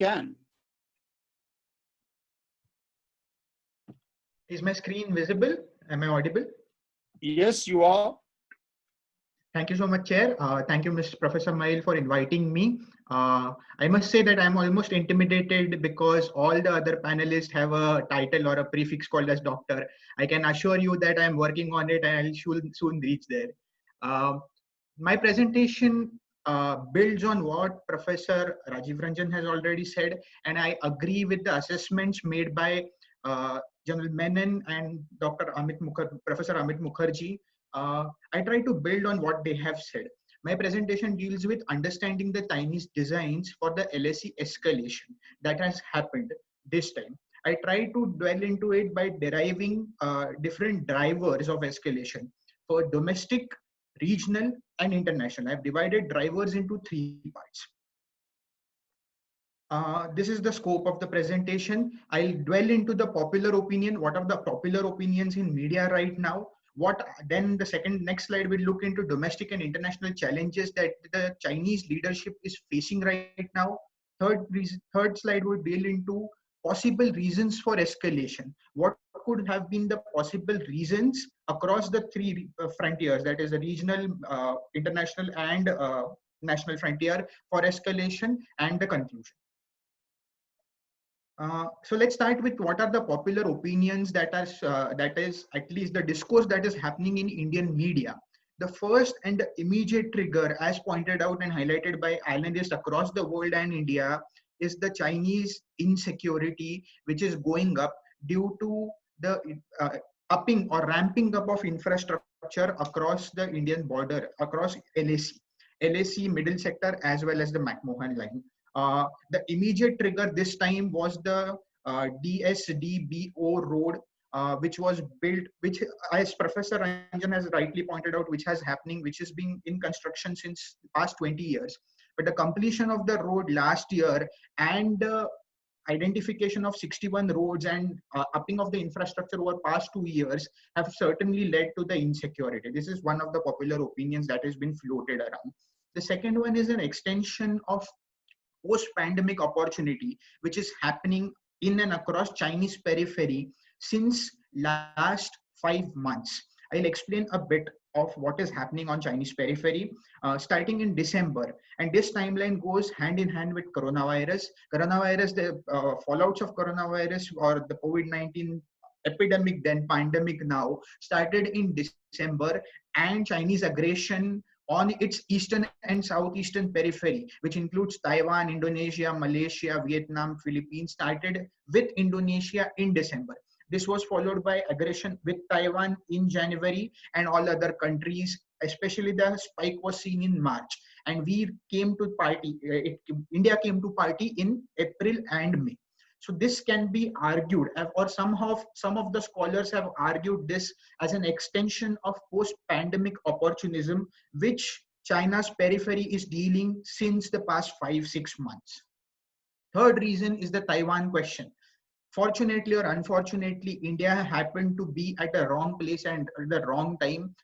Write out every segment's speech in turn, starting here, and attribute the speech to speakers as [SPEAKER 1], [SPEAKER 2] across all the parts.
[SPEAKER 1] can.
[SPEAKER 2] Is my screen visible? Am I audible?
[SPEAKER 1] Yes, you are.
[SPEAKER 2] Thank you so much, Chair. Thank you, Mr. Professor Mail, for inviting me. I must say that I'm almost intimidated because all the other panelists have a title or a prefix called as doctor. I can assure you that I'm working on it and I'll soon reach there. Uh, my presentation builds on what Professor Rajiv Ranjan has already said, and I agree with the assessments made by General Menon and Professor Amit Mukherjee. I try to build on what they have said. My presentation deals with understanding the Chinese designs for the LSE escalation that has happened this time. I try to dwell into it by deriving different drivers of escalation for domestic, regional, and international. I've divided drivers into three parts. This is the scope of the presentation. I'll dwell into the popular opinion. What are the popular opinions in media right now? Then the next slide will look into domestic and international challenges that the Chinese leadership is facing right now. Third slide would deal into possible reasons for escalation. What could have been the possible reasons across the three frontiers, that is the regional, international, and national frontier for escalation, and the conclusion. So let's start with what are the popular opinions that is at least the discourse that is happening in Indian media. The first and the immediate trigger, as pointed out and highlighted by analysts across the world and India, is the Chinese insecurity, which is going up due to the upping or ramping up of infrastructure across the Indian border, across LAC middle sector, as well as the McMahon line. The immediate trigger this time was the DSDBO road, which was built, which, as Professor Ranjan has rightly pointed out, which has been in construction since the past 20 years. But the completion of the road last year and identification of 61 roads and upping of the infrastructure over past 2 years have certainly led to the insecurity. This is one of the popular opinions that has been floated around. The second one is an extension of post-pandemic opportunity, which is happening in and across Chinese periphery since last 5 months. I'll explain a bit of what is happening on Chinese periphery, starting in December. And this timeline goes hand in hand with coronavirus. The fallouts of coronavirus or the COVID-19 epidemic, then pandemic now, started in December, and Chinese aggression on its eastern and southeastern periphery, which includes Taiwan, Indonesia, Malaysia, Vietnam, Philippines, started with Indonesia in December. This was followed by aggression with Taiwan in January, and all other countries, especially the spike was seen in March. And we came to party, India came to party in April and May. So this can be argued, or somehow some of the scholars have argued this as an extension of post-pandemic opportunism, which China's periphery is dealing since the past 5-6 months. Third reason is the Taiwan question. Fortunately or unfortunately, India happened to be at the wrong place and at the wrong time.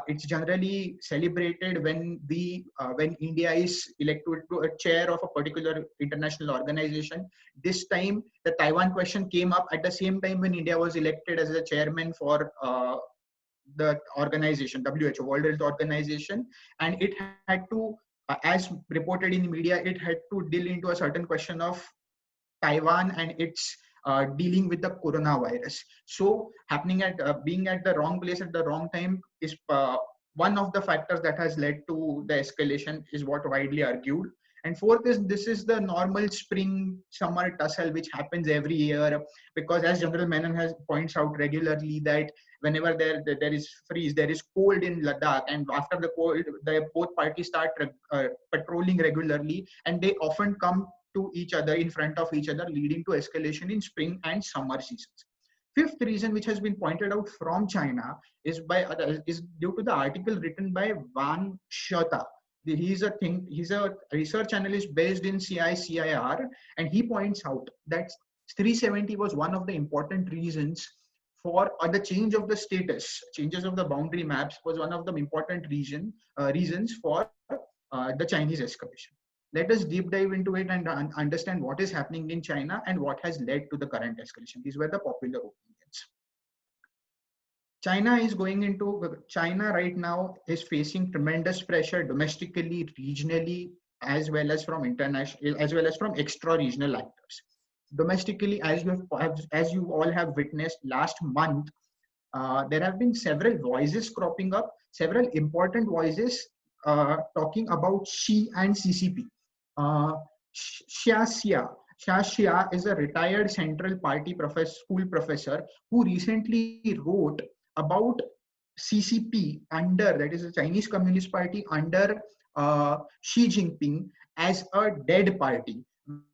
[SPEAKER 2] It's generally celebrated when India is elected to a chair of a particular international organization. This time, the Taiwan question came up at the same time when India was elected as the chairman for the organization, WHO, World Health Organization, and it had to, as reported in the media, it had to deal into a certain question of Taiwan and its dealing with the coronavirus. So being at the wrong place at the wrong time is one of the factors that has led to the escalation, is what widely argued. And fourth is, this is the normal spring summer tussle which happens every year, because as General Menon has points out regularly that whenever there is freeze, there is cold in Ladakh, and after the cold, both parties start patrolling regularly, and they often come to each other, in front of each other, leading to escalation in spring and summer seasons. Fifth reason, which has been pointed out from China, is due to the article written by Wang Sheta. He's a research analyst based in CICIR, and he points out that 370 was one of the important reasons for the changes of the boundary maps was one of the important reasons for the Chinese escalation. Let us deep dive into it and understand what is happening in China and what has led to the current escalation. These were the popular opinions. China right now is facing tremendous pressure domestically, regionally, as well as from international, as well as from extra regional actors. Domestically, as you all have witnessed last month, there have been several voices cropping up, several important voices talking about Xi and CCP. Uh, Xia Xia is a retired Central Party school professor who recently wrote about CCP under, that is the Chinese Communist Party under Xi Jinping, as a dead party,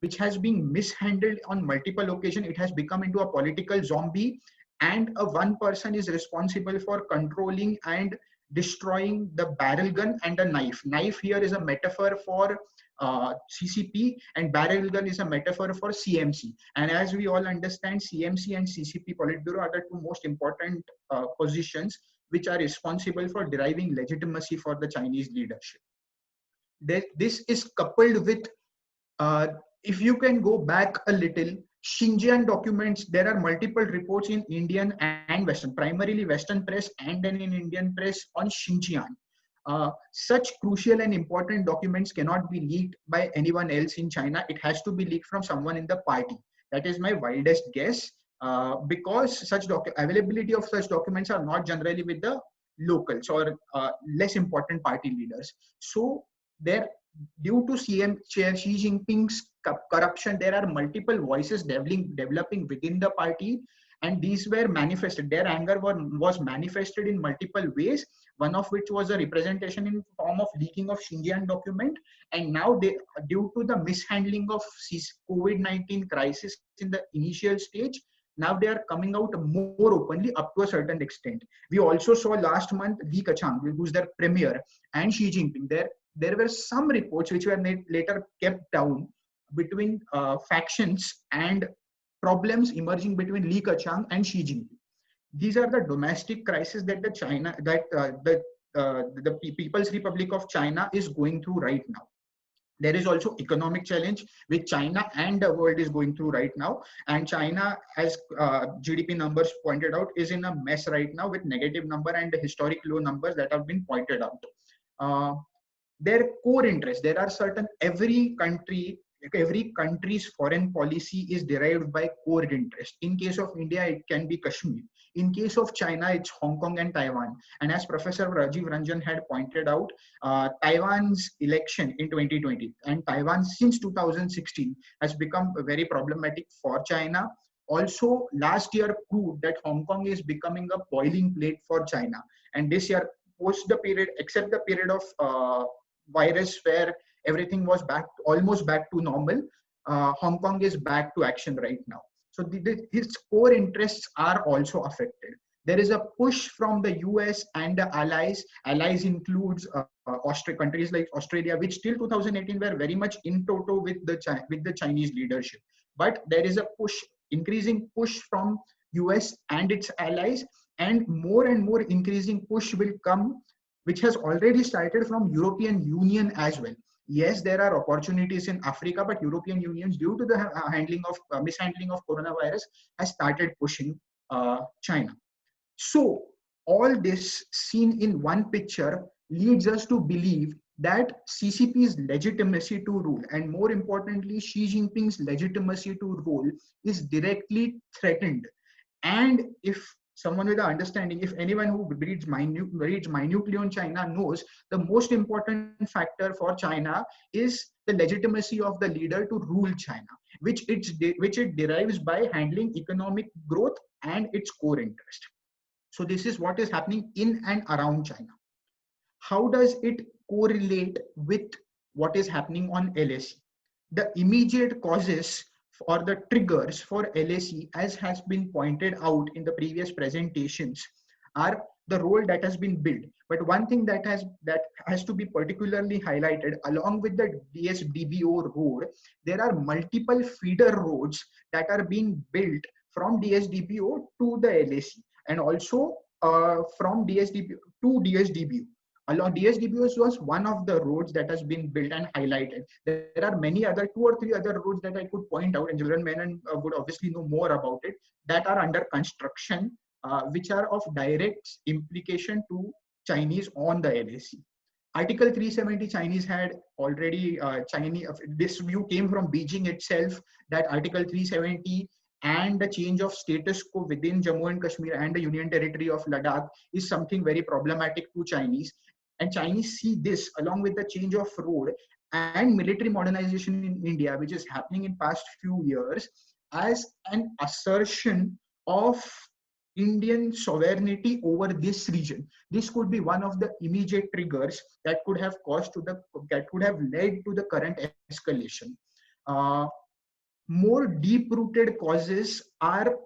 [SPEAKER 2] which has been mishandled on multiple occasions. It has become into a political zombie, and one person is responsible for controlling and destroying the barrel gun and a knife. Knife here is a metaphor for CCP, and barrel gun is a metaphor for CMC. And as we all understand, CMC and CCP Politburo are the two most important positions which are responsible for deriving legitimacy for the Chinese leadership. This is coupled with, if you can go back a little, Xinjiang documents, there are multiple reports in Indian and Western, primarily Western press and then in Indian press on Xinjiang. Such crucial and important documents cannot be leaked by anyone else in China. It has to be leaked from someone in the party. That is my wildest guess, because availability of such documents are not generally with the locals or less important party leaders. So there, due to Xi Jinping's corruption, there are multiple voices developing within the party, and these were manifested. Their anger was manifested in multiple ways, one of which was a representation in form of leaking of Xinjiang document. And now due to the mishandling of COVID-19 crisis in the initial stage, now they are coming out more openly up to a certain extent. We also saw last month Li Keqiang, who's their premier, and Xi Jinping. There were some reports which were later kept down between factions and problems emerging between Li Keqiang and Xi Jinping. These are the domestic crises that the People's Republic of China is going through right now. There is also economic challenge which China and the world is going through right now. And China, as GDP numbers pointed out, is in a mess right now with negative number and historic low numbers that have been pointed out. Their core interests, there are certain, every country's foreign policy is derived by core interest. In case of India, it can be Kashmir. In case of China, it's Hong Kong and Taiwan. And as Professor Rajiv Ranjan had pointed out, Taiwan's election in 2020 and Taiwan since 2016 has become very problematic for China. Also, last year proved that Hong Kong is becoming a boiling plate for China. And this year, post the period, except the period of virus where everything was almost back to normal, Hong Kong is back to action right now. So his core interests are also affected. There is a push from the US and the allies. Allies includes countries like Australia, which till 2018 were very much in toto with the Chinese leadership. But there is a increasing push from US and its allies, and more increasing push will come, which has already started from European Union as well. Yes, there are opportunities in Africa, but European Union, due to the mishandling of coronavirus, has started pushing China. So all this seen in one picture leads us to believe that CCP's legitimacy to rule, and more importantly, Xi Jinping's legitimacy to rule, is directly threatened. And if someone with an understanding, if anyone who reads minutely on China knows, the most important factor for China is the legitimacy of the leader to rule China, which it derives by handling economic growth and its core interest. So this is what is happening in and around China. How does it correlate with what is happening on LAC? The immediate causes or the triggers for LAC, as has been pointed out in the previous presentations, are the role that has been built. But one thing that has to be particularly highlighted, along with the DSDBO road, there are multiple feeder roads that are being built from DSDBO to the LAC, and also from DSDBO to DSDBO. Along DSDBOs was one of the roads that has been built and highlighted. There are many other, 2 or 3 other roads that I could point out, and Jagran Menon would obviously know more about it, that are under construction, which are of direct implication to Chinese on the LAC. Article 370, Chinese had already, this view came from Beijing itself, that Article 370 and the change of status quo within Jammu and Kashmir and the Union Territory of Ladakh is something very problematic to Chinese. And Chinese see this along with the change of road and military modernization in India, which is happening in past few years, as an assertion of Indian sovereignty over this region. This could be one of the immediate triggers that could have led to the current escalation. More deep-rooted causes are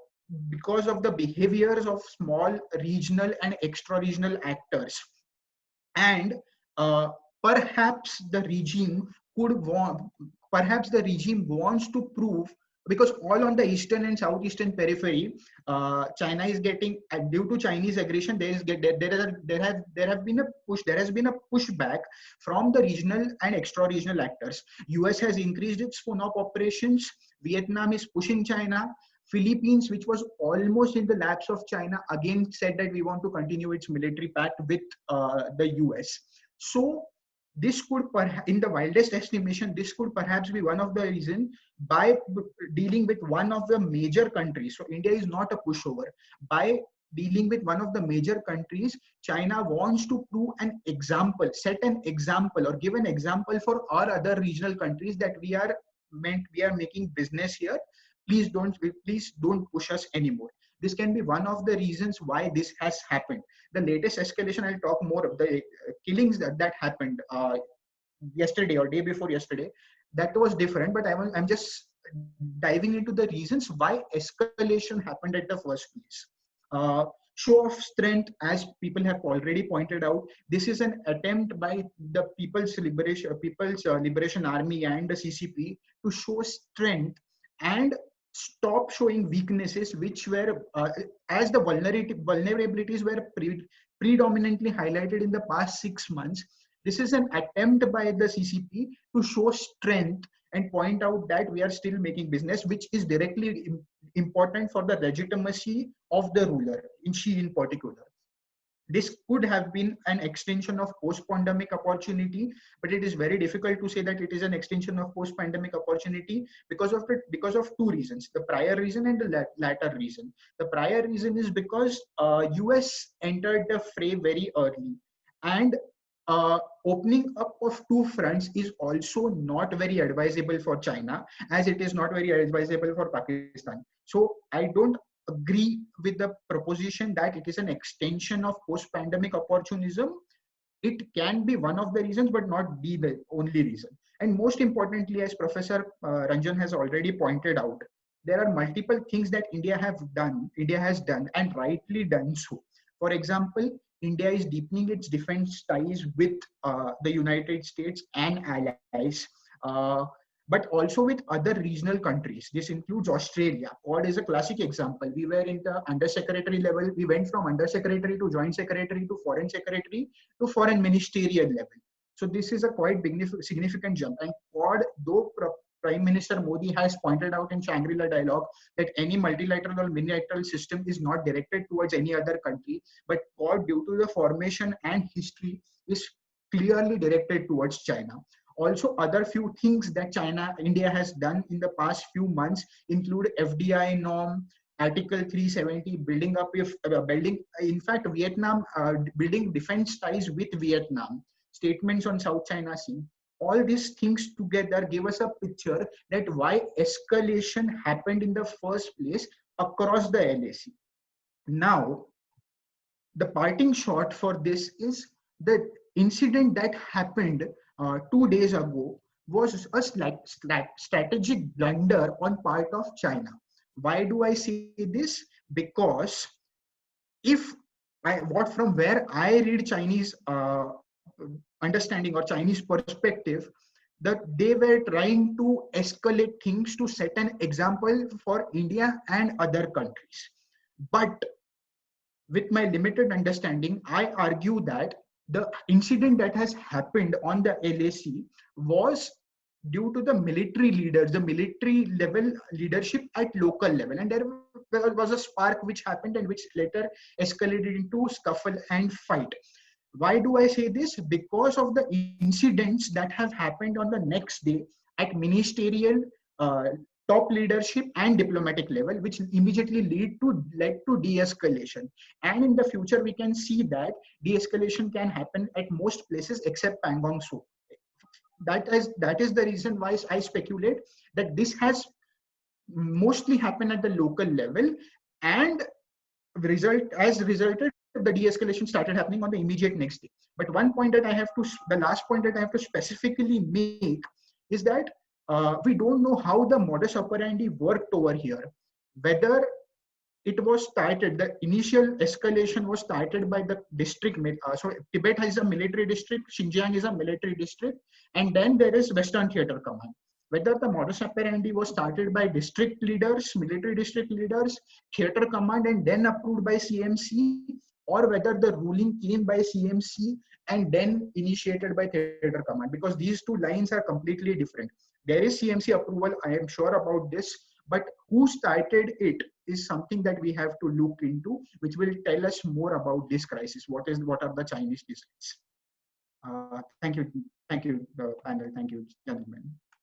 [SPEAKER 2] because of the behaviors of small regional and extra-regional actors, and perhaps the regime wants to prove, because all on the eastern and southeastern periphery, China is getting, due to Chinese aggression, there has been a pushback from the regional and extra regional actors. US has increased its FONOP operations. Vietnam is pushing China. Philippines, which was almost in the laps of China, again said that we want to continue its military pact with the US. So this could, in the wildest estimation, this could perhaps be one of the reasons. By dealing with one of the major countries, so India is not a pushover, by dealing with one of the major countries, China wants to prove an example, set an example, or give an example for all other regional countries that we are making business here. Please don't push us anymore. This can be one of the reasons why this has happened. The latest escalation, I'll talk more of the killings that happened yesterday or day before yesterday. That was different, but I'm just diving into the reasons why escalation happened at the first place. Show of strength, as people have already pointed out, this is an attempt by the People's Liberation Army and the CCP to show strength and stop showing weaknesses, which were, as the vulnerabilities were predominantly highlighted in the past 6 months. This is an attempt by the CCP to show strength and point out that we are still making business, which is directly important for the legitimacy of the ruler, in Xi in particular. This could have been an extension of post-pandemic opportunity, but it is very difficult to say that it is an extension of post-pandemic opportunity because of 2 reasons: the prior reason and the latter reason. The prior reason is because US entered the fray very early, and opening up of 2 fronts is also not very advisable for China, as it is not very advisable for Pakistan. So I don't agree with the proposition that it is an extension of post-pandemic opportunism. It can be one of the reasons, but not be the only reason. And most importantly, as Professor Ranjan has already pointed out, there are multiple things that India has done and rightly done so. For example, India is deepening its defense ties with the United States and allies, but also with other regional countries. This includes Australia. Quad is a classic example. We were in the undersecretary level. We went from undersecretary to joint secretary to foreign secretary to foreign ministerial level. So this is a quite significant jump. And Quad, though Prime Minister Modi has pointed out in Shangri-La Dialogue that any multilateral or unilateral system is not directed towards any other country, but Quad, due to the formation and history, is clearly directed towards China. Also, other few things that India has done in the past few months include FDI norm, Article 370, Vietnam, building defense ties with Vietnam, statements on South China Sea. All these things together give us a picture that why escalation happened in the first place across the LAC. Now, the parting shot for this is the incident that happened 2 days ago was a strategic blunder on part of China. Why do I say this? Because from where I read Chinese understanding or Chinese perspective, that they were trying to escalate things to set an example for India and other countries. But with my limited understanding, I argue that the incident that has happened on the LAC was due to the military leaders, the military level leadership at local level. And there was a spark which happened and which later escalated into scuffle and fight. Why do I say this? Because of the incidents that have happened on the next day at ministerial, uh, top leadership and diplomatic level, which immediately led to de-escalation. And in the future, we can see that de-escalation can happen at most places except Pangong Tso. That is the reason why I speculate that this has mostly happened at the local level, and resulted the de-escalation started happening on the immediate next day. But the last point that I have to specifically make is that we don't know how the modus operandi worked over here, whether it was started, the initial escalation was started by the district. So Tibet has a military district, Xinjiang is a military district, and then there is Western Theater Command. Whether the modus operandi was started by district leaders, military district leaders, theater command, and then approved by CMC, or whether the ruling came by CMC and then initiated by theater command, because these two lines are completely different. There is CMC approval, I am sure about this, but who started it is something that we have to look into, which will tell us more about this crisis. What are the Chinese designs? Thank you, panel. Thank you, gentlemen.